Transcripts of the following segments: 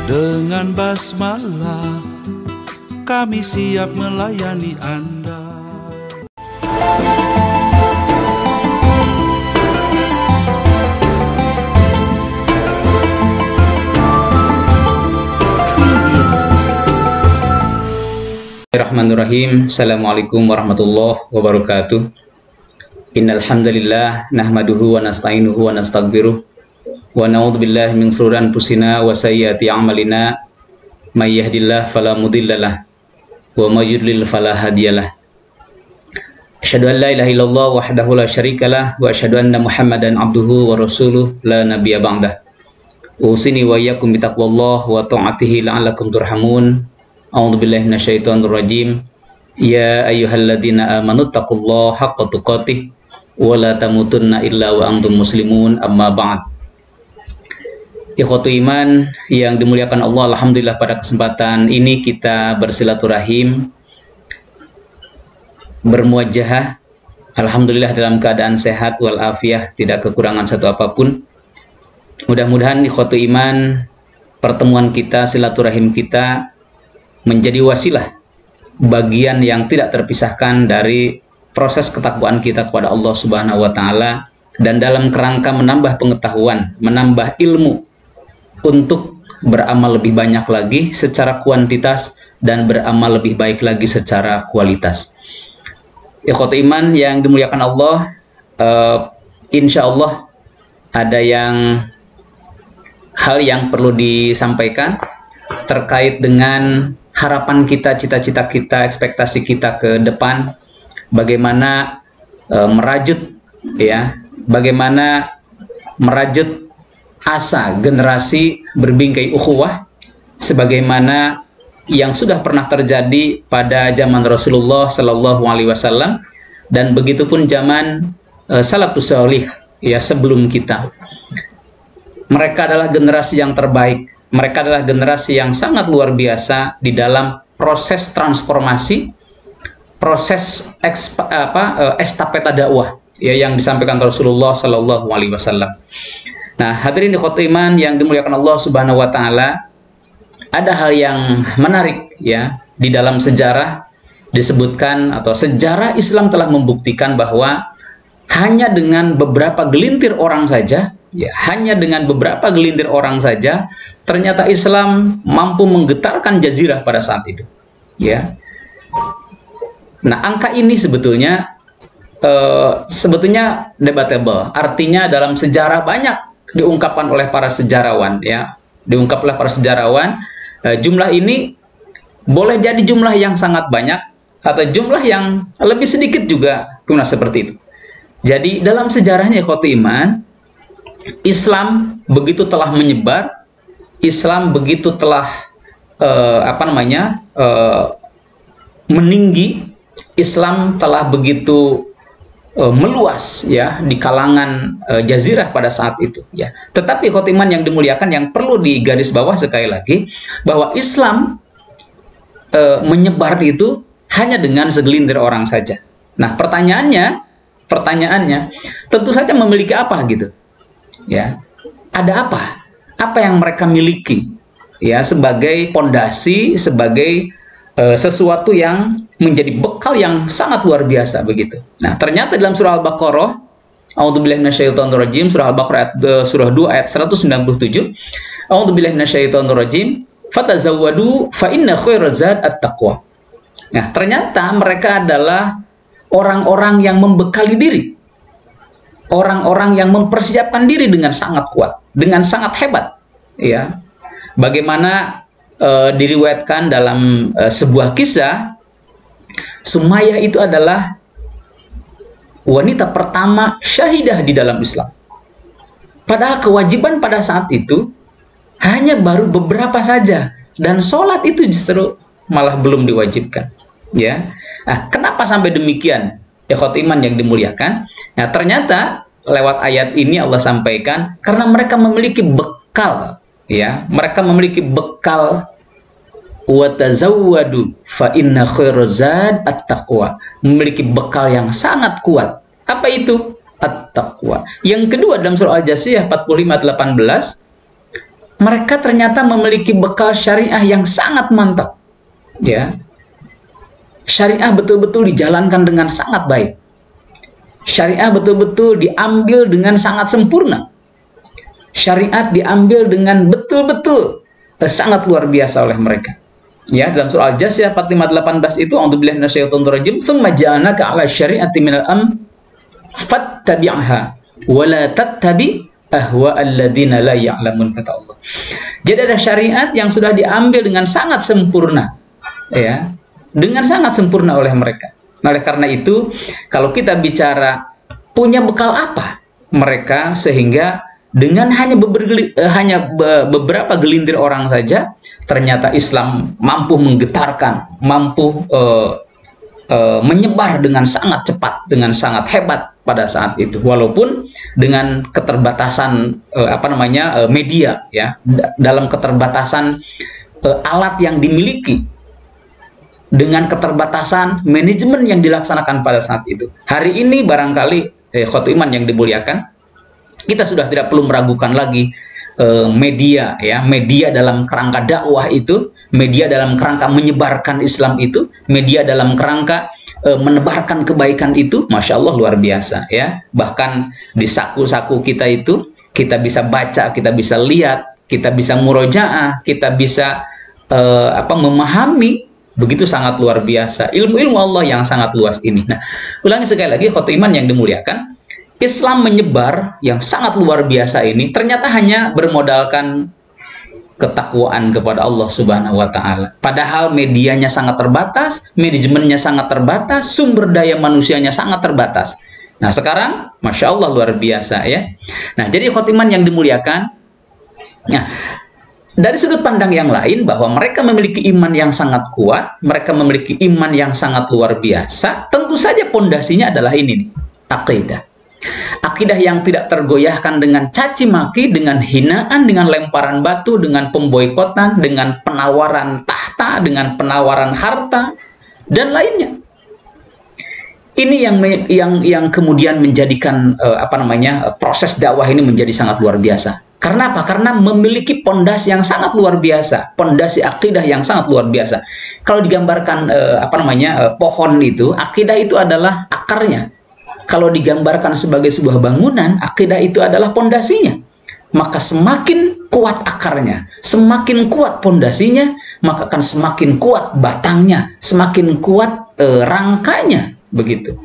Dengan basmalah kami siap melayani Anda. Bismillahirrahmanirrahim. Assalamualaikum warahmatullahi wabarakatuh. Innal hamdalillah nahmaduhu wa nasta'inuhu wa nastaghfiruh wa na'udzu billahi min shururi anfusina wa sayyiati a'malina may yahdihillahu fala mudhillalah wa may yudlil fala hadiyalah. Asyhadu an la ilaha illallah wahdahu la syarikalah wa asyhadu anna Muhammadan abduhu wa rasuluh la nabiyya ba'dah. Usini wa iyyakum bitaqwallah wa ta'atihi la'allakum turhamun. A'udzu billahi minasyaitonir rajim. Ya ayyuhalladzina amanu taqullaha haqqa tuqatih wa la tamutunna illa wa antum muslimun, amma ba'd. Ikhwatu iman yang dimuliakan Allah, alhamdulillah pada kesempatan ini kita bersilaturahim, bermuajahah, alhamdulillah dalam keadaan sehat walafiah, tidak kekurangan satu apapun. Mudah-mudahan ikhwatu iman, pertemuan kita, silaturahim kita menjadi wasilah, bagian yang tidak terpisahkan dari proses ketakwaan kita kepada Allah Subhanahu wa Ta'ala, dan dalam kerangka menambah pengetahuan, menambah ilmu untuk beramal lebih banyak lagi secara kuantitas dan beramal lebih baik lagi secara kualitas. Ikhwatu iman yang dimuliakan Allah, insya Allah ada hal yang perlu disampaikan terkait dengan harapan kita, cita-cita kita, ekspektasi kita ke depan, bagaimana merajut bagaimana merajut asa generasi berbingkai ukhuwah sebagaimana yang sudah pernah terjadi pada zaman Rasulullah Shallallahu Alaihi Wasallam, dan begitupun zaman salafus salih sebelum kita. Mereka adalah generasi yang terbaik. Mereka adalah generasi yang sangat luar biasa di dalam proses transformasi, proses estafeta dakwah yang disampaikan Rasulullah Shallallahu Alaihi Wasallam. Nah, hadirin ikhwatu iman yang dimuliakan Allah Subhanahu wa Ta'ala, ada hal yang menarik di dalam sejarah disebutkan, atau sejarah Islam telah membuktikan bahwa hanya dengan beberapa gelintir orang saja, ternyata Islam mampu menggetarkan jazirah pada saat itu. Nah, angka ini sebetulnya debatable. Artinya dalam sejarah banyak diungkapkan oleh para sejarawan, jumlah ini boleh jadi jumlah yang sangat banyak atau jumlah yang lebih sedikit juga, seperti itu. Jadi dalam sejarahnya ikhwatu iman, Islam begitu telah menyebar, Islam begitu telah meninggi, Islam telah begitu meluas di kalangan jazirah pada saat itu. Tetapi ikhwatu iman yang dimuliakan, yang perlu digaris bawah sekali lagi, bahwa Islam menyebar itu hanya dengan segelintir orang saja. Nah, pertanyaannya tentu saja memiliki apa gitu? Ada apa? Apa yang mereka miliki? Sebagai pondasi, sebagai sesuatu yang menjadi bekal yang sangat luar biasa begitu. Nah, ternyata dalam surah Al-Baqarah, A'udzubillahi minasyaitonirrajim, surah Al-Baqarah surah 2 ayat 197, A'udzubillahi minasyaitonirrajim, fatazawwadu fa inna khairaz zad at-taqwa. Nah, ternyata mereka adalah orang-orang yang membekali diri, orang-orang yang mempersiapkan diri dengan sangat kuat, dengan sangat hebat. Bagaimana diriwayatkan dalam sebuah kisah, Sumayyah itu adalah wanita pertama syahidah di dalam Islam. Padahal kewajiban pada saat itu hanya baru beberapa saja, dan sholat itu justru malah belum diwajibkan. Nah, kenapa sampai demikian? Ikhwatu iman yang dimuliakan. Nah, ternyata lewat ayat ini Allah sampaikan karena mereka memiliki bekal. Mereka memiliki bekal, wa tazawwadu fa inna khairaz zad at-taqwa, memiliki bekal yang sangat kuat. Apa itu? At-taqwa. Yang kedua dalam surah Al-Jasiyah 45:18, mereka ternyata memiliki bekal syariah yang sangat mantap. Ya. Syariah betul-betul dijalankan dengan sangat baik. Syariah betul-betul diambil dengan sangat sempurna. Syariat diambil dengan betul-betul sangat luar biasa oleh mereka. Ya, dalam surah Al-Jasiyah 45:18 itu, a'udzubillahi minasyaitonir rajim, "Tsumma ja'alnaka 'ala syari'ati minal amr fattabi'ha wa la tattabi' ahwa'al ladzina la ya'lamun," kata Allah. Jadi ada syariat yang sudah diambil dengan sangat sempurna, ya, dengan sangat sempurna oleh mereka. Oleh karena itu, kalau kita bicara punya bekal apa mereka, sehingga dengan hanya beberapa gelintir orang saja, ternyata Islam mampu menggetarkan, mampu menyebar dengan sangat cepat, dengan sangat hebat pada saat itu, walaupun dengan keterbatasan media, ya, dalam keterbatasan alat yang dimiliki, dengan keterbatasan manajemen yang dilaksanakan pada saat itu. Hari ini barangkali khotu iman yang dimuliakan, kita sudah tidak perlu meragukan lagi media, ya, media dalam kerangka dakwah itu, media dalam kerangka menyebarkan Islam itu, media dalam kerangka menebarkan kebaikan itu, masya Allah luar biasa, ya. Bahkan di saku-saku kita itu kita bisa baca, kita bisa lihat, kita bisa murojaah, kita bisa memahami. Begitu sangat luar biasa ilmu-ilmu Allah yang sangat luas ini. Nah, ulangi sekali lagi khotu iman yang dimuliakan, Islam menyebar yang sangat luar biasa ini ternyata hanya bermodalkan ketakwaan kepada Allah Subhanahu wa Ta'ala. Padahal medianya sangat terbatas, manajemennya sangat terbatas, sumber daya manusianya sangat terbatas. Nah, sekarang masya Allah luar biasa, ya. Nah, jadi khotu iman yang dimuliakan, nah, dari sudut pandang yang lain, bahwa mereka memiliki iman yang sangat kuat, mereka memiliki iman yang sangat luar biasa, tentu saja pondasinya adalah ini nih, akidah. Akidah yang tidak tergoyahkan dengan caci maki, dengan hinaan, dengan lemparan batu, dengan pemboikotan, dengan penawaran tahta, dengan penawaran harta, dan lainnya. Ini yang kemudian menjadikan proses dakwah ini menjadi sangat luar biasa. Karena apa? Karena memiliki pondasi yang sangat luar biasa, pondasi akidah yang sangat luar biasa. Kalau digambarkan pohon itu, akidah itu adalah akarnya. Kalau digambarkan sebagai sebuah bangunan, akidah itu adalah pondasinya. Maka semakin kuat akarnya, semakin kuat pondasinya, maka akan semakin kuat batangnya, semakin kuat rangkanya, begitu.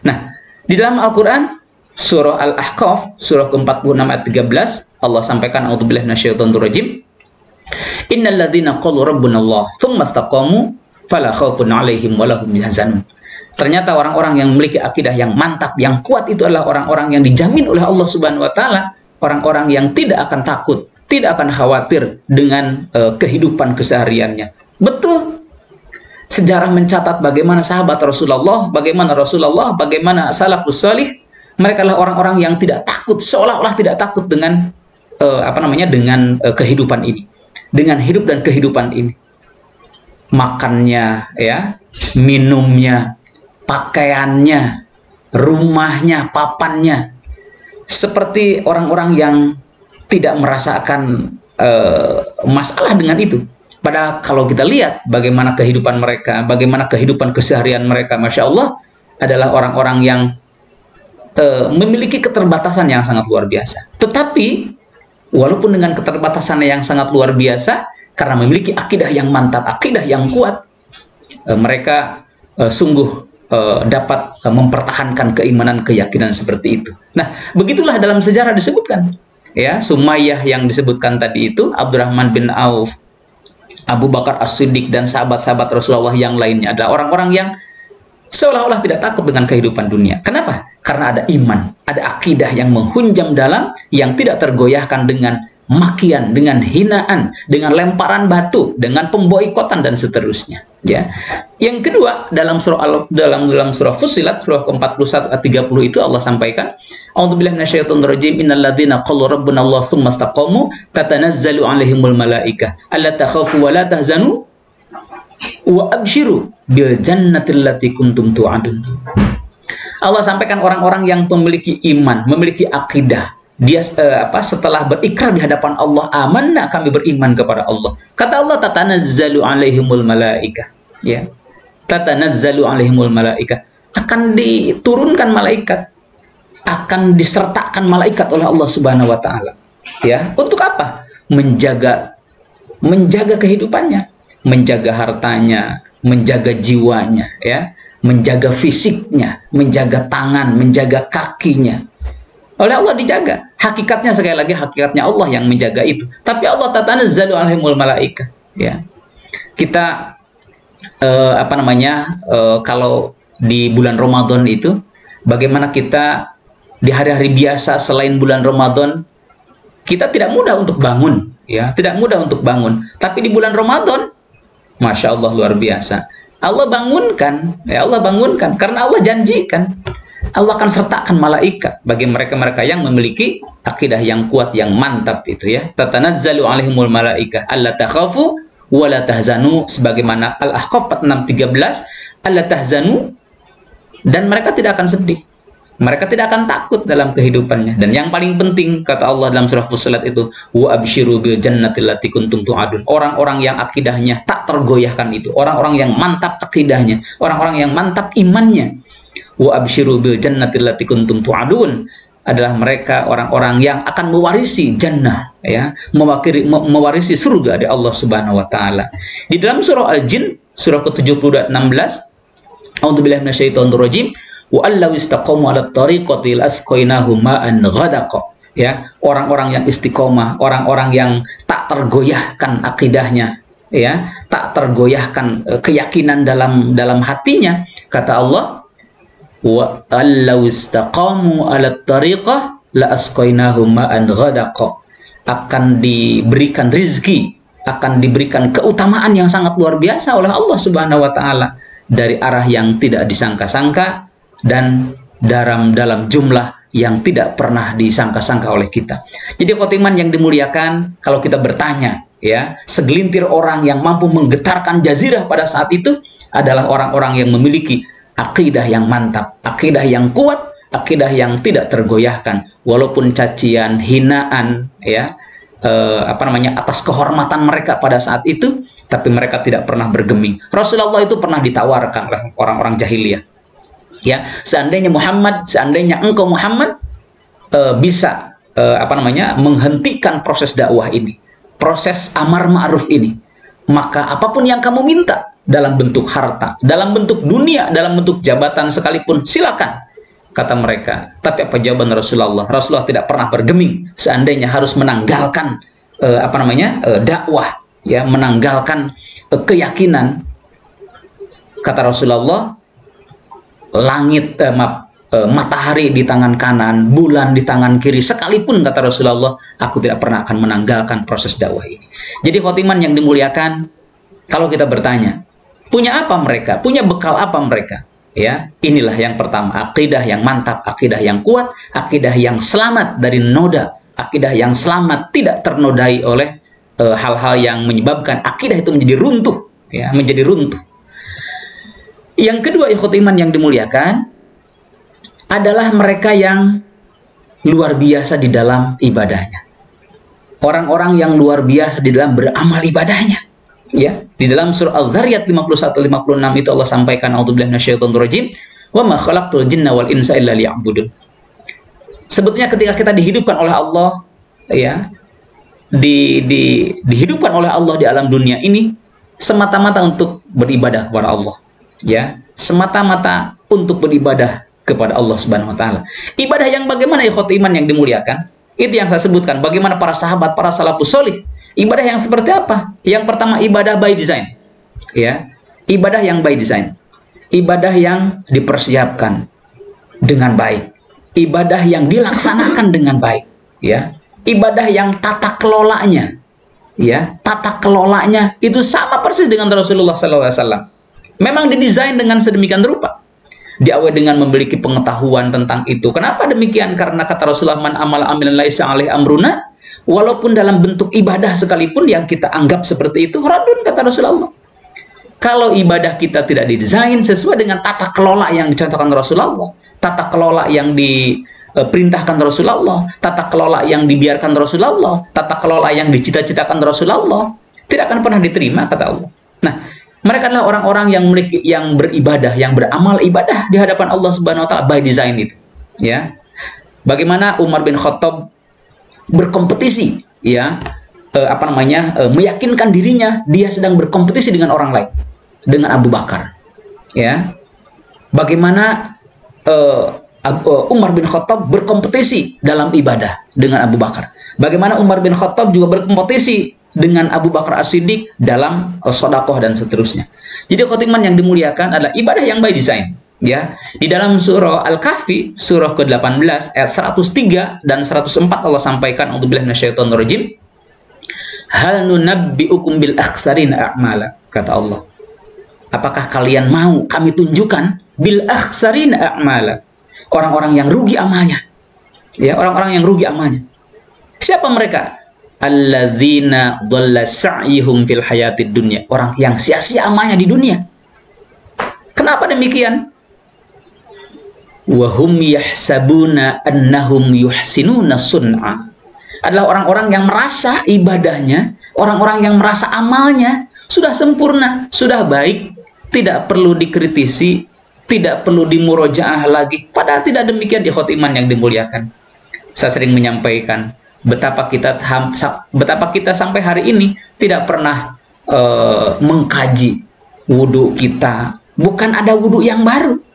Nah, di dalam Al-Qur'an surah Al-Ahqaf, surah ke-46 ayat 13, Allah sampaikan, a'udzubillahi minasyaitonir rajim, innal ladzina qalu rabbunallah tsumma istaqamu fala khaufun 'alaihim wa lahum yahzanun. Ternyata orang-orang yang memiliki akidah yang mantap, yang kuat, itu adalah orang-orang yang dijamin oleh Allah Subhanahu wa Ta'ala, orang-orang yang tidak akan takut, tidak akan khawatir dengan kehidupan kesehariannya. Betul. Sejarah mencatat bagaimana sahabat Rasulullah, bagaimana salafus salih, mereka adalah orang-orang yang tidak takut, seolah-olah tidak takut dengan kehidupan ini, dengan hidup dan kehidupan ini. Makannya, ya, minumnya, pakaiannya, rumahnya, papannya, seperti orang-orang yang tidak merasakan masalah dengan itu. Padahal kalau kita lihat bagaimana kehidupan mereka, bagaimana kehidupan keseharian mereka, masya Allah, adalah orang-orang yang memiliki keterbatasan yang sangat luar biasa. Tetapi walaupun dengan keterbatasan yang sangat luar biasa, karena memiliki akidah yang mantap, akidah yang kuat, mereka sungguh dapat mempertahankan keimanan, keyakinan seperti itu. Nah, begitulah dalam sejarah disebutkan, ya, Sumayyah yang disebutkan tadi itu, Abdurrahman bin Auf, Abu Bakar As-Siddiq, dan sahabat-sahabat Rasulullah yang lainnya adalah orang-orang yang seolah-olah tidak takut dengan kehidupan dunia. Kenapa? Karena ada iman, ada akidah yang menghunjam dalam, yang tidak tergoyahkan dengan makian, dengan hinaan, dengan lemparan batu, dengan pemboikotan dan seterusnya. Ya. Yang kedua, dalam surah Fussilat, surah ke-41 ayat 30 itu Allah sampaikan, a'udzubillahi minasyaitonir rajim, innal ladzina qalu rabbunallahu tsumma istaqamu tatanazzalu 'alaihimul malaikah alla takhafu wa la tahzanu wa abshiru bil jannati allati kuntum tu'adun. Allah sampaikan orang-orang yang memiliki iman, memiliki akidah, Dia setelah berikrar di hadapan Allah, amanna, kami beriman kepada Allah. Kata Allah, tatanazzalu alaihimul malaika. Ya. Tatanazzalu alaihimul malaika. Akan diturunkan malaikat, akan disertakan malaikat oleh Allah Subhanahu wa taala. Ya, untuk apa? Menjaga kehidupannya, menjaga hartanya, menjaga jiwanya, ya, menjaga fisiknya, menjaga tangan, menjaga kakinya. Oleh Allah dijaga. Hakikatnya, sekali lagi, hakikatnya Allah yang menjaga itu. Tapi Allah tatanazzalu alaihimul malaika. Ya. Kita kalau di bulan Ramadan itu, bagaimana kita di hari-hari biasa selain bulan Ramadan, kita tidak mudah untuk bangun, ya, tidak mudah untuk bangun. Tapi di bulan Ramadan, Masya Allah, luar biasa. Allah bangunkan, ya, Allah bangunkan, karena Allah janjikan Allah akan sertakan malaikat bagi mereka-mereka yang memiliki akidah yang kuat, yang mantap itu, ya. Tatanazzalu alaihimul malaika alla takhafu wa la tahzanu, sebagaimana Al-Ahqaf 46:13, alla tahzanu, dan mereka tidak akan sedih. Mereka tidak akan takut dalam kehidupannya. Dan yang paling penting, kata Allah dalam surah Fussilat itu, wa absyiru bil jannati allati kuntum tu'adun. Orang-orang yang akidahnya tak tergoyahkan itu, orang-orang yang mantap akidahnya, orang-orang yang mantap imannya. Wa absyiru bil jannati allati kuntum tu'adun, adalah mereka orang-orang yang akan mewarisi jannah, ya, mewarisi surga dari Allah Subhanahu wa taala. Di dalam surah Al-Jin, surah ke-70 16, A'udzubillahi minasyaitonir rajim, wa allaw istaqamu 'ala tariqati lasqainahum ma'an ghadaqa. Ya, orang-orang yang istiqomah, orang-orang yang tak tergoyahkan akidahnya, ya, tak tergoyahkan keyakinan dalam hatinya, kata Allah, wa allaw istaqamu 'ala tariqah la asqainahum ma'an ghadaqa, akan diberikan rizki, akan diberikan keutamaan yang sangat luar biasa oleh Allah Subhanahu wa taala dari arah yang tidak disangka-sangka dan dalam jumlah yang tidak pernah disangka-sangka oleh kita. Jadi khotiman yang dimuliakan, kalau kita bertanya, ya, segelintir orang yang mampu menggetarkan jazirah pada saat itu adalah orang-orang yang memiliki akidah yang mantap, akidah yang kuat, akidah yang tidak tergoyahkan walaupun cacian, hinaan, ya, atas kehormatan mereka pada saat itu, tapi mereka tidak pernah bergeming. Rasulullah itu pernah ditawarkan oleh orang-orang jahiliyah, ya, seandainya engkau Muhammad bisa menghentikan proses dakwah ini, proses amar ma'ruf ini, maka apapun yang kamu minta dalam bentuk harta, dalam bentuk dunia, dalam bentuk jabatan sekalipun, silakan, kata mereka. Tapi apa jawaban Rasulullah? Rasulullah tidak pernah bergeming seandainya harus menanggalkan dakwah, ya, menanggalkan keyakinan. Kata Rasulullah, matahari di tangan kanan, bulan di tangan kiri, sekalipun, kata Rasulullah, aku tidak pernah akan menanggalkan proses dakwah ini. Jadi khotiman yang dimuliakan, kalau kita bertanya, punya apa mereka? Punya bekal apa mereka? Ya, inilah yang pertama, akidah yang mantap, akidah yang kuat, akidah yang selamat dari noda, akidah yang selamat tidak ternodai oleh hal-hal yang menyebabkan akidah itu menjadi runtuh, ya, menjadi runtuh. Yang kedua, ikhwat iman yang dimuliakan, adalah mereka yang luar biasa di dalam ibadahnya. Orang-orang yang luar biasa di dalam beramal ibadahnya. Ya, di dalam surah Al-Dzariyat 51-56 itu Allah sampaikan, a'udzubillahi minasyaitonir rajim, wa ma khalaqtul jinna wal insa illa liya'budun. Sebetulnya ketika kita dihidupkan oleh Allah, ya, dihidupkan oleh Allah di alam dunia ini semata-mata untuk beribadah kepada Allah, ya, semata-mata untuk beribadah kepada Allah Subhanahu wa taala. Ibadah yang bagaimana, ya iman yang dimuliakan? Itu yang saya sebutkan, bagaimana para sahabat, para salafus sholih. Ibadah yang seperti apa? Yang pertama, ibadah by design. Ya, ibadah yang by design. Ibadah yang dipersiapkan dengan baik. Ibadah yang dilaksanakan dengan baik, ya. Ibadah yang tata kelolanya, ya, tata kelolanya itu sama persis dengan Rasulullah SAW. Memang didesain dengan sedemikian rupa. Diawali dengan memiliki pengetahuan tentang itu. Kenapa demikian? Karena kata Rasulullah, man amala amilan laisa alaihi amruna, walaupun dalam bentuk ibadah sekalipun yang kita anggap seperti itu, radun, kata Rasulullah. Kalau ibadah kita tidak didesain sesuai dengan tata kelola yang dicontohkan Rasulullah, tata kelola yang perintahkan Rasulullah, tata kelola yang dibiarkan Rasulullah, tata kelola yang dicita-citakan Rasulullah, tidak akan pernah diterima, kata Allah. Nah, mereka adalah orang-orang yang beribadah, yang beramal ibadah di hadapan Allah Subhanahu wa taala by design itu. Ya. Bagaimana Umar bin Khattab berkompetisi, ya, meyakinkan dirinya dia sedang berkompetisi dengan orang lain, dengan Abu Bakar. Ya. Bagaimana Umar bin Khattab berkompetisi dalam ibadah dengan Abu Bakar. Bagaimana Umar bin Khattab juga berkompetisi dengan Abu Bakar As-Siddiq dalam sedekah dan seterusnya. Jadi khotiman yang dimuliakan adalah ibadah yang by design. Ya, di dalam surah Al-Kahfi, surah ke-18 ayat 103 dan 104 Allah sampaikan, a'udzubillahi minasyaitonirrajim. Hal nunabbi'ukum bil akhsarina a'mala, kata Allah. Apakah kalian mau kami tunjukkan bil akhsarina a'mala, orang-orang yang rugi amalnya. Ya, orang-orang yang rugi amalnya. Siapa mereka? Alladzina dhalla sa'yuhum fil hayatid dunya, orang yang sia-sia amalnya di dunia. Kenapa demikian? Wahum yahsabuna annahum yuhsinuna sun'a, adalah orang-orang yang merasa ibadahnya, orang-orang yang merasa amalnya sudah sempurna, sudah baik, tidak perlu dikritisi, tidak perlu dimurojaah lagi. Padahal tidak demikian di khotiman yang dimuliakan. Saya sering menyampaikan betapa kita sampai hari ini tidak pernah mengkaji wudhu kita. Bukan ada wudhu yang baru.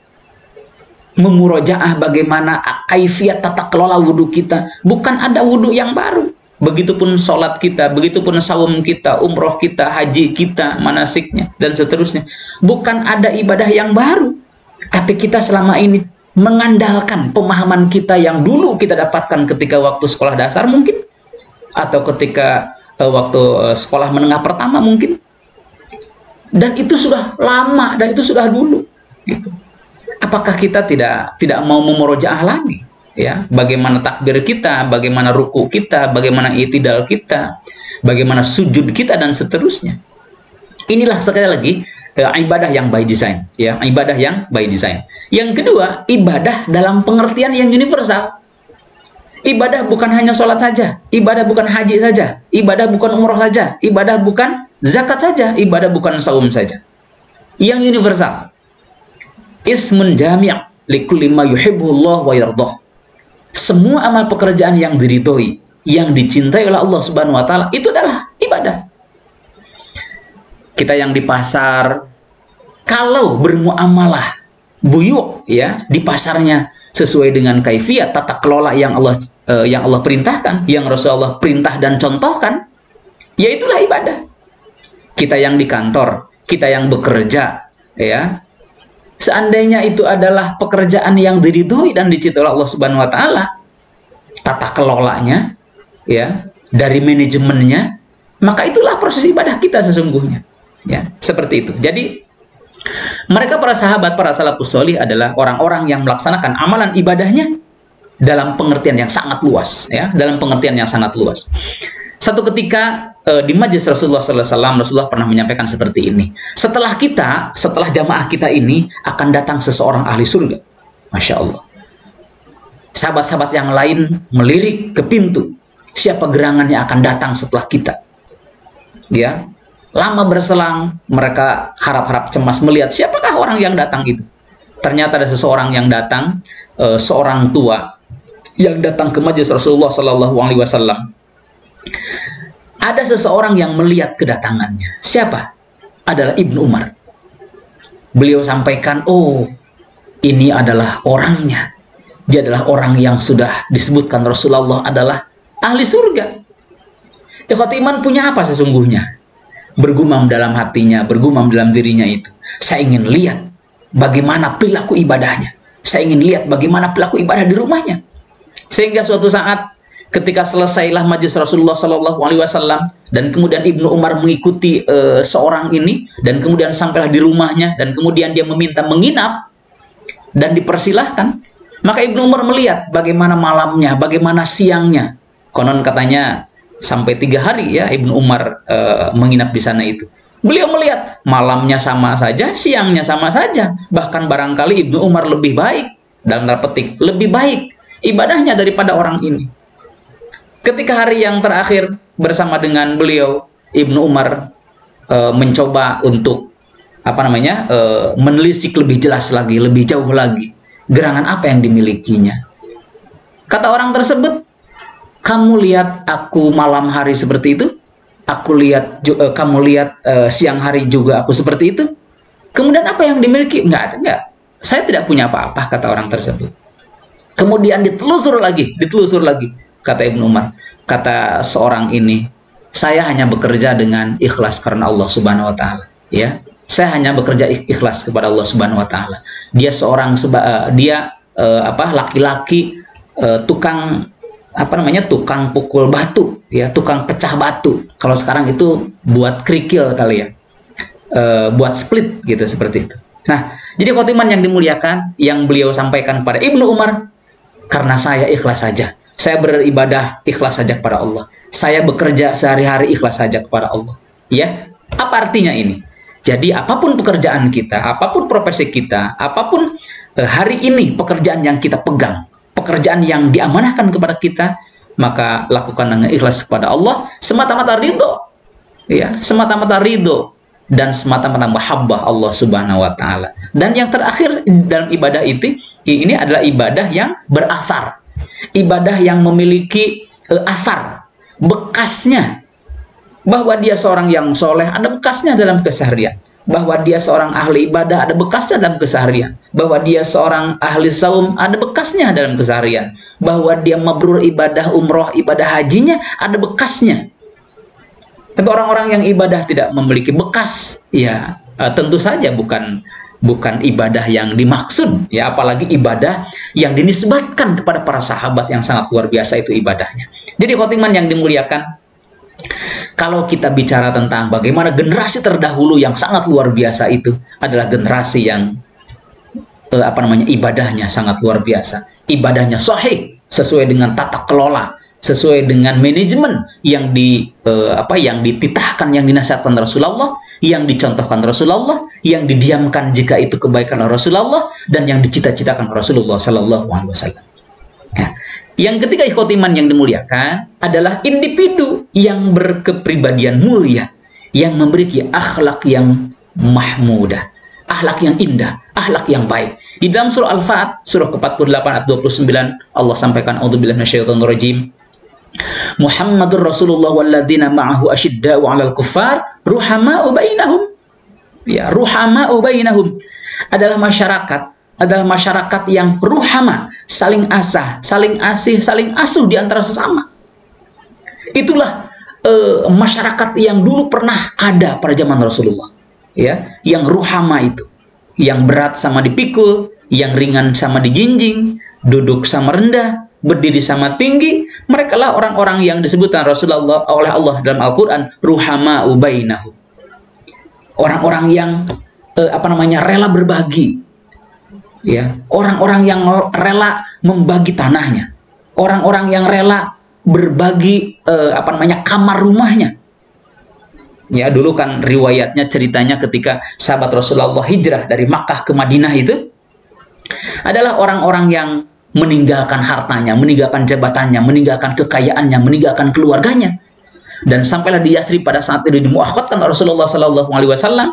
Memurojaah bagaimana kaifiat tata kelola wudhu kita. Bukan ada wudhu yang baru. Begitupun sholat kita, begitupun saum kita, umroh kita, haji kita, manasiknya, dan seterusnya. Bukan ada ibadah yang baru. Tapi kita selama ini mengandalkan pemahaman kita yang dulu kita dapatkan ketika waktu sekolah dasar mungkin. Atau ketika waktu sekolah menengah pertama mungkin. Dan itu sudah lama, dan itu sudah dulu. Gitu. Apakah kita tidak mau memurojaah lagi? Ya, bagaimana takbir kita, bagaimana ruku kita, bagaimana i'tidal kita, bagaimana sujud kita, dan seterusnya. Inilah sekali lagi ibadah yang by design, ya, ibadah yang by design. Yang kedua, ibadah dalam pengertian yang universal. Ibadah bukan hanya sholat saja, ibadah bukan haji saja, ibadah bukan umroh saja, ibadah bukan zakat saja, ibadah bukan saum saja. Yang universal. Ismun jami' likulli ma yuhibbullah wa yardah. Semua amal pekerjaan yang diridhoi, yang dicintai oleh Allah Subhanahu wa taala, itu adalah ibadah. Kita yang di pasar, kalau bermuamalah buyuk, ya, di pasarnya sesuai dengan kaifiat tata kelola yang Allah perintahkan, yang Rasulullah perintah dan contohkan, ya itulah ibadah. Kita yang di kantor, kita yang bekerja, ya, seandainya itu adalah pekerjaan yang diridhoi dan dicintai oleh Allah Subhanahu wa taala, tata kelolanya, ya, dari manajemennya, maka itulah proses ibadah kita sesungguhnya. Ya, seperti itu. Jadi mereka para sahabat, para salafus sholih adalah orang-orang yang melaksanakan amalan ibadahnya dalam pengertian yang sangat luas, ya, dalam pengertian yang sangat luas. Satu ketika di majelis Rasulullah SAW, Rasulullah pernah menyampaikan seperti ini. Setelah jamaah kita ini akan datang seseorang ahli surga. Masya Allah. Sahabat-sahabat yang lain melirik ke pintu. Siapa gerangan yang akan datang setelah kita? Ya, lama berselang, mereka harap-harap cemas melihat siapakah orang yang datang itu. Ternyata ada seseorang yang datang, seorang tua yang datang ke majelis Rasulullah SAW. Ada seseorang yang melihat kedatangannya. Siapa? Adalah Ibnu Umar. Beliau sampaikan, oh, ini adalah orangnya. Dia adalah orang yang sudah disebutkan Rasulullah adalah ahli surga. Ikhwati iman punya apa sesungguhnya? Bergumam dalam hatinya, bergumam dalam dirinya itu. Saya ingin lihat bagaimana perilaku ibadahnya. Saya ingin lihat bagaimana perilaku ibadah di rumahnya. Sehingga suatu saat ketika selesailah majelis Rasulullah SAW dan kemudian Ibnu Umar mengikuti seorang ini dan kemudian sampailah di rumahnya dan kemudian dia meminta menginap dan dipersilahkan, maka Ibnu Umar melihat bagaimana malamnya, bagaimana siangnya. Konon katanya sampai 3 hari, ya, Ibnu Umar menginap di sana itu. Beliau melihat malamnya sama saja, siangnya sama saja, bahkan barangkali Ibnu Umar lebih baik, dalam tanda petik lebih baik ibadahnya daripada orang ini. Ketika hari yang terakhir bersama dengan beliau, Ibnu Umar mencoba untuk menelisik lebih jelas lagi, lebih jauh lagi gerangan apa yang dimilikinya. Kata orang tersebut, kamu lihat aku malam hari seperti itu, kamu lihat siang hari juga aku seperti itu. Kemudian apa yang dimiliki? Enggak. Saya tidak punya apa-apa, kata orang tersebut. Kemudian ditelusur lagi, kata Ibnu Umar. Kata seorang ini, saya hanya bekerja dengan ikhlas karena Allah Subhanahu wa taala, ya. Saya hanya bekerja ikhlas kepada Allah Subhanahu wa taala. Dia laki-laki tukang pukul batu, ya, tukang pecah batu. Kalau sekarang itu buat kerikil kali ya. Buat split gitu, seperti itu. Nah, jadi khotiman yang dimuliakan, yang beliau sampaikan kepada Ibnu Umar, karena saya ikhlas saja. Saya beribadah ikhlas saja kepada Allah. Saya bekerja sehari-hari ikhlas saja kepada Allah. Ya, apa artinya ini? Jadi apapun pekerjaan kita, apapun profesi kita, apapun hari ini pekerjaan yang kita pegang, pekerjaan yang diamanahkan kepada kita, maka lakukan dengan ikhlas kepada Allah, semata-mata ridho, ya, semata-mata ridho dan semata-mata mahabbah Allah Subhanahu wa taala. Dan yang terakhir dalam ibadah ini adalah ibadah yang berasar. Ibadah yang memiliki asar, bekasnya. Bahwa dia seorang yang soleh, ada bekasnya dalam keseharian. Bahwa dia seorang ahli ibadah, ada bekasnya dalam keseharian. Bahwa dia seorang ahli saum, ada bekasnya dalam keseharian. Bahwa dia mabrur ibadah umroh, ibadah hajinya, ada bekasnya. Tapi orang-orang yang ibadah tidak memiliki bekas, ya tentu saja bukan ibadah yang dimaksud, ya, apalagi ibadah yang dinisbatkan kepada para sahabat yang sangat luar biasa itu ibadahnya. Jadi khotiman yang dimuliakan, kalau kita bicara tentang bagaimana generasi terdahulu yang sangat luar biasa itu adalah generasi yang ibadahnya sangat luar biasa, ibadahnya sahih sesuai dengan tata kelola, sesuai dengan manajemen yang dititahkan, yang dinasihatkan Rasulullah, yang dicontohkan Rasulullah, yang didiamkan jika itu kebaikan Rasulullah, dan yang dicita-citakan Rasulullah Sallallahu Alaihi Wasallam. Nah, yang ketiga ikhwatiman yang dimuliakan adalah individu yang berkepribadian mulia, yang memiliki akhlak yang mahmudah, akhlak yang indah, akhlak yang baik. Di dalam surah Al-Fat, surah ke-48 ayat 29, Allah sampaikan, a'udzubillahi minasyaitonirrajim. Muhammadur Rasulullah walladzina ma'ahu asyidda'u 'alal kuffar ruhama'u bainahum. Ya, ruhama'u bainahum adalah masyarakat yang ruhama, saling asah, saling asih, saling asuh di antara sesama. Itulah masyarakat yang dulu pernah ada pada zaman Rasulullah, ya, yang ruhama itu, yang berat sama dipikul, yang ringan sama dijinjing, duduk sama rendah, berdiri sama tinggi. Mereka lah orang-orang yang disebutkan Rasulullah oleh Allah dalam Al-Quran, ruhama'u bainahum. Orang-orang yang rela berbagi, ya, orang-orang yang rela membagi tanahnya, orang-orang yang rela berbagi kamar rumahnya. Ya, dulu kan riwayatnya, ceritanya ketika sahabat Rasulullah hijrah dari Makkah ke Madinah itu adalah orang-orang yang meninggalkan hartanya, meninggalkan jabatannya, meninggalkan kekayaannya, meninggalkan keluarganya, dan sampailah di Yasrib pada saat itu dimuakhadkan Rasulullah Sallallahu Alaihi Wasallam,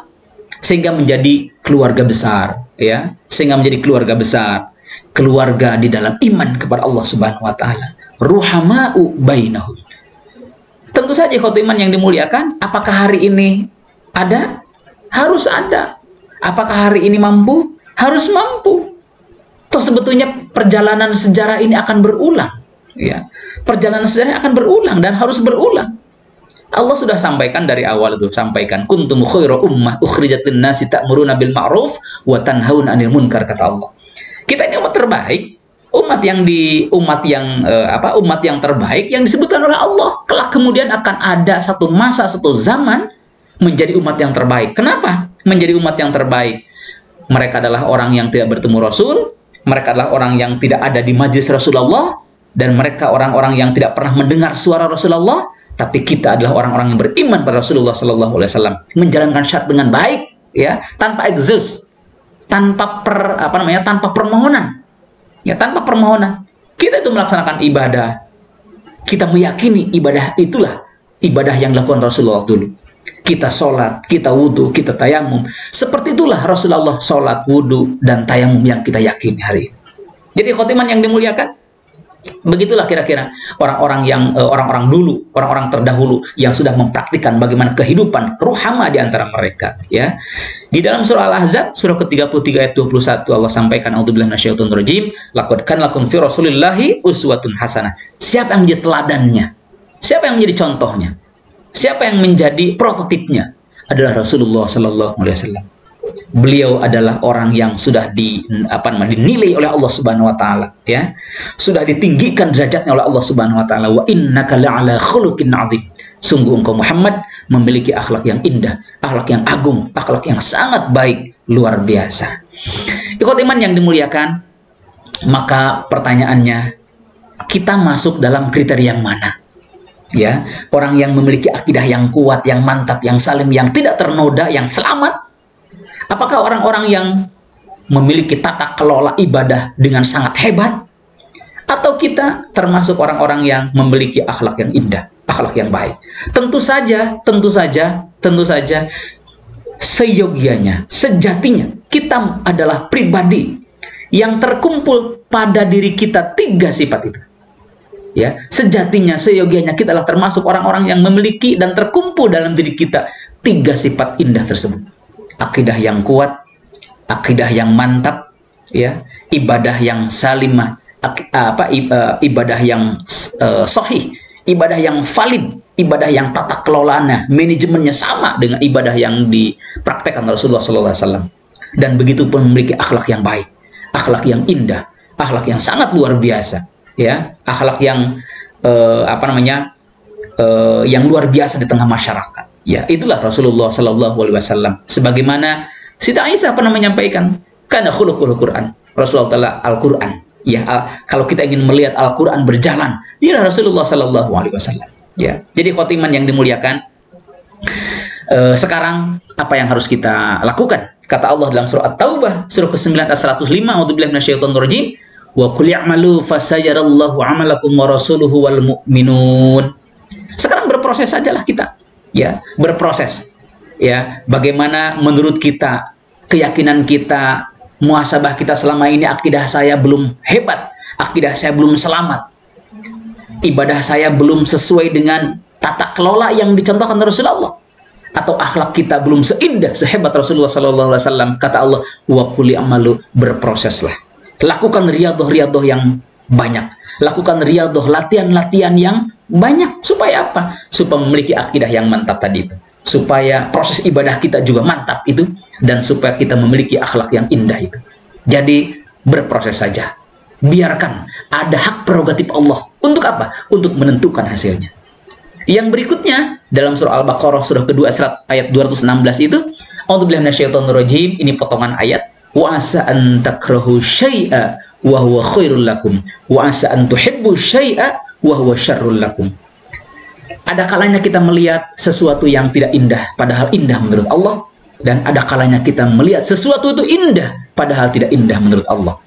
sehingga menjadi keluarga besar, ya, sehingga menjadi keluarga besar, keluarga di dalam iman kepada Allah Subhanahu Wa Taala, ruhama'u bainahum. Tentu saja khotiman yang dimuliakan, apakah hari ini ada? Harus ada. Apakah hari ini mampu? Harus mampu. Toh sebetulnya perjalanan sejarah ini akan berulang, ya. Perjalanan sejarah akan berulang dan harus berulang. Allah sudah sampaikan dari awal itu, sampaikan kuntum khairu ummah ukhrijat lin-nasi ta'muruna bil ma'ruf wa tanhauna 'anil munkar, kata Allah. Kita ini umat terbaik, umat yang terbaik yang disebutkan oleh Allah. Kelak kemudian akan ada satu masa, satu zaman menjadi umat yang terbaik. Kenapa menjadi umat yang terbaik? Mereka adalah orang yang tidak bertemu Rasul, mereka adalah orang yang tidak ada di majelis Rasulullah, dan mereka orang-orang yang tidak pernah mendengar suara Rasulullah. Tapi kita adalah orang-orang yang beriman pada Rasulullah Sallallahu Alaihi Wasallam, menjalankan syarat dengan baik, ya, tanpa exhaust, tanpa permohonan, ya, tanpa permohonan. Kita itu melaksanakan ibadah, kita meyakini ibadah itulah ibadah yang dilakukan Rasulullah dulu. Kita sholat, kita wudhu, kita tayamum. Seperti itulah Rasulullah sholat, wudhu, dan tayamum yang kita yakini hari ini. Jadi khotiman yang dimuliakan, begitulah kira-kira orang-orang dulu, orang-orang terdahulu yang sudah mempraktikkan bagaimana kehidupan ruhama di antara mereka. Ya, di dalam surah Al-Ahzab, surah ke-33 ayat 21, Allah sampaikan, "A'udzubillahi minasyaitonir rajim, laqad kana lakum fi Rasulillahi uswatun hasanah." Siapa yang menjadi teladannya? Siapa yang menjadi contohnya? Siapa yang menjadi prototipnya? Adalah Rasulullah Sallallahu Alaihi Wasallam. Beliau adalah orang yang sudah dinilai oleh Allah Subhanahu Wa Taala, ya, sudah ditinggikan derajatnya oleh Allah Subhanahu Wa Taala. Wa innaka la'ala khuluqin 'adzim. Sungguh engkau Muhammad memiliki akhlak yang indah, akhlak yang agung, akhlak yang sangat baik, luar biasa. Ikhwat iman yang dimuliakan, maka pertanyaannya, kita masuk dalam kriteria yang mana? Ya, orang yang memiliki akidah yang kuat, yang mantap, yang salim, yang tidak ternoda, yang selamat? Apakah orang-orang yang memiliki tata kelola ibadah dengan sangat hebat? Atau kita termasuk orang-orang yang memiliki akhlak yang indah, akhlak yang baik? Tentu saja, seyogianya, sejatinya, kita adalah pribadi yang terkumpul pada diri kita 3 sifat itu. Ya, sejatinya, seyogianya kita adalah termasuk orang-orang yang memiliki dan terkumpul dalam diri kita 3 sifat indah tersebut. Akidah yang kuat, akidah yang mantap, ya, ibadah yang salimah, ibadah yang sahih, ibadah yang valid, ibadah yang tata kelolanya, manajemennya sama dengan ibadah yang dipraktekkan Rasulullah SAW. Dan begitu pun memiliki akhlak yang baik, akhlak yang indah, akhlak yang sangat luar biasa, ya, akhlak yang yang luar biasa di tengah masyarakat. Ya, itulah Rasulullah Sallallahu Alaihi Wasallam. Sebagaimana Siti Aisyah pernah menyampaikan, karena khuluqul Quran, Rasulullah Taala Al-Quran. Ya, kalau kita ingin melihat Al-Quran berjalan, inilah Rasulullah Sallallahu Alaihi Wasallam. Ya, jadi khotiman yang dimuliakan, sekarang apa yang harus kita lakukan? Kata Allah dalam surah At-Taubah, surah ke-9 ayat 105, "A'udzubillahi minasyaitonir rajim, wa qul i'malu fasayarallahu 'amalakum wa rasuluhu wal mu'minun." Sekarang berproses sajalah kita. Ya, berproses. Ya, bagaimana menurut kita, keyakinan kita, muhasabah kita selama ini, akidah saya belum hebat, akidah saya belum selamat, ibadah saya belum sesuai dengan tata kelola yang dicontohkan Rasulullah, atau akhlak kita belum seindah, sehebat Rasulullah Sallallahu Alaihi Wasallam. Kata Allah, wa qul i'malu, berproseslah. Lakukan riyadhah yang banyak. Lakukan riyadhah, latihan-latihan yang banyak. Supaya apa? Supaya memiliki akidah yang mantap tadi itu. Supaya proses ibadah kita juga mantap itu. Dan supaya kita memiliki akhlak yang indah itu. Jadi berproses saja. Biarkan ada hak prerogatif Allah. Untuk apa? Untuk menentukan hasilnya. Yang berikutnya dalam surah Al-Baqarah surah kedua ayat 216 itu, A'udzubillahi minasyaitonir rajim, ini potongan ayat, wa asa an takrahu syai'a wa huwa khairul lakum wa asa an tuhibbu syai'a wa huwa syarrul lakum. Ada kalanya kita melihat sesuatu yang tidak indah padahal indah menurut Allah, dan ada kalanya kita melihat sesuatu itu indah padahal tidak indah menurut Allah.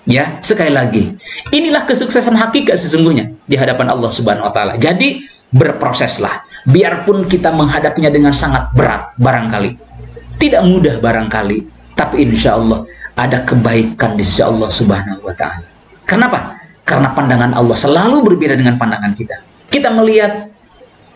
Ya, sekali lagi, inilah kesuksesan hakikat sesungguhnya di hadapan Allah Subhanahu wa taala. Jadi berproseslah, biarpun kita menghadapinya dengan sangat berat barangkali, tidak mudah barangkali, tapi insya Allah ada kebaikan di sisi Allah Subhanahu wa taala. Kenapa? Karena pandangan Allah selalu berbeda dengan pandangan kita. Kita melihat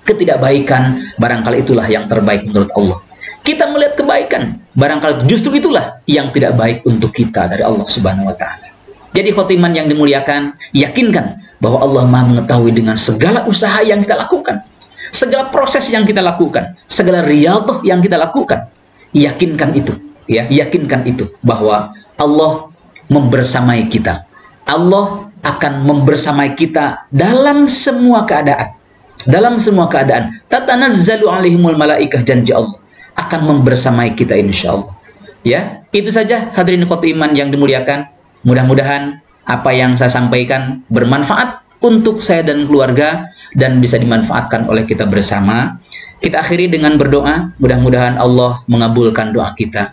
ketidakbaikan, barangkali itulah yang terbaik menurut Allah. Kita melihat kebaikan, barangkali justru itulah yang tidak baik untuk kita dari Allah Subhanahu wa taala. Jadi khotiman yang dimuliakan, yakinkan bahwa Allah Maha mengetahui dengan segala usaha yang kita lakukan, segala proses yang kita lakukan, segala riyadhah yang kita lakukan. Yakinkan itu, ya, yakinkan itu bahwa Allah membersamai kita. Allah akan membersamai kita dalam semua keadaan. Dalam semua keadaan. Tatanazzalu alaihimul malaikah, janji Allah akan membersamai kita insyaallah. Ya, itu saja hadirin khotiman yang dimuliakan. Mudah-mudahan apa yang saya sampaikan bermanfaat untuk saya dan keluarga dan bisa dimanfaatkan oleh kita bersama. Kita akhiri dengan berdoa, mudah-mudahan Allah mengabulkan doa kita.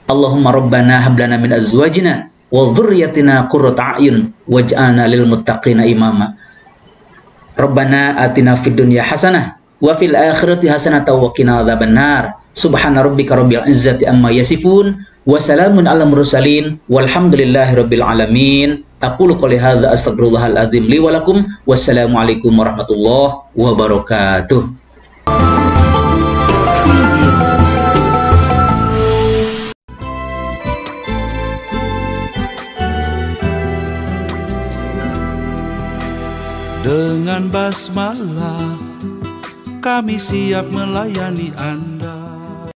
Allahumma rabbana hablana min azwajina wa dzurriyyatina qurrata a'yun waj'alna lil muttaqina imama. Rabbana atina fid dunya hasanah wa fil akhirati hasanatan wa qina adzabannar. Subhana rabbika rabbil izzati amma yasifun wa salamun alal mursalin walhamdulillahi rabbil alamin. Aqulu qouli hadza astaghfirullahal azim li wa lakum. Wassalamu alaikum warahmatullahi wabarakatuh. Dengan basmalah kami siap melayani Anda.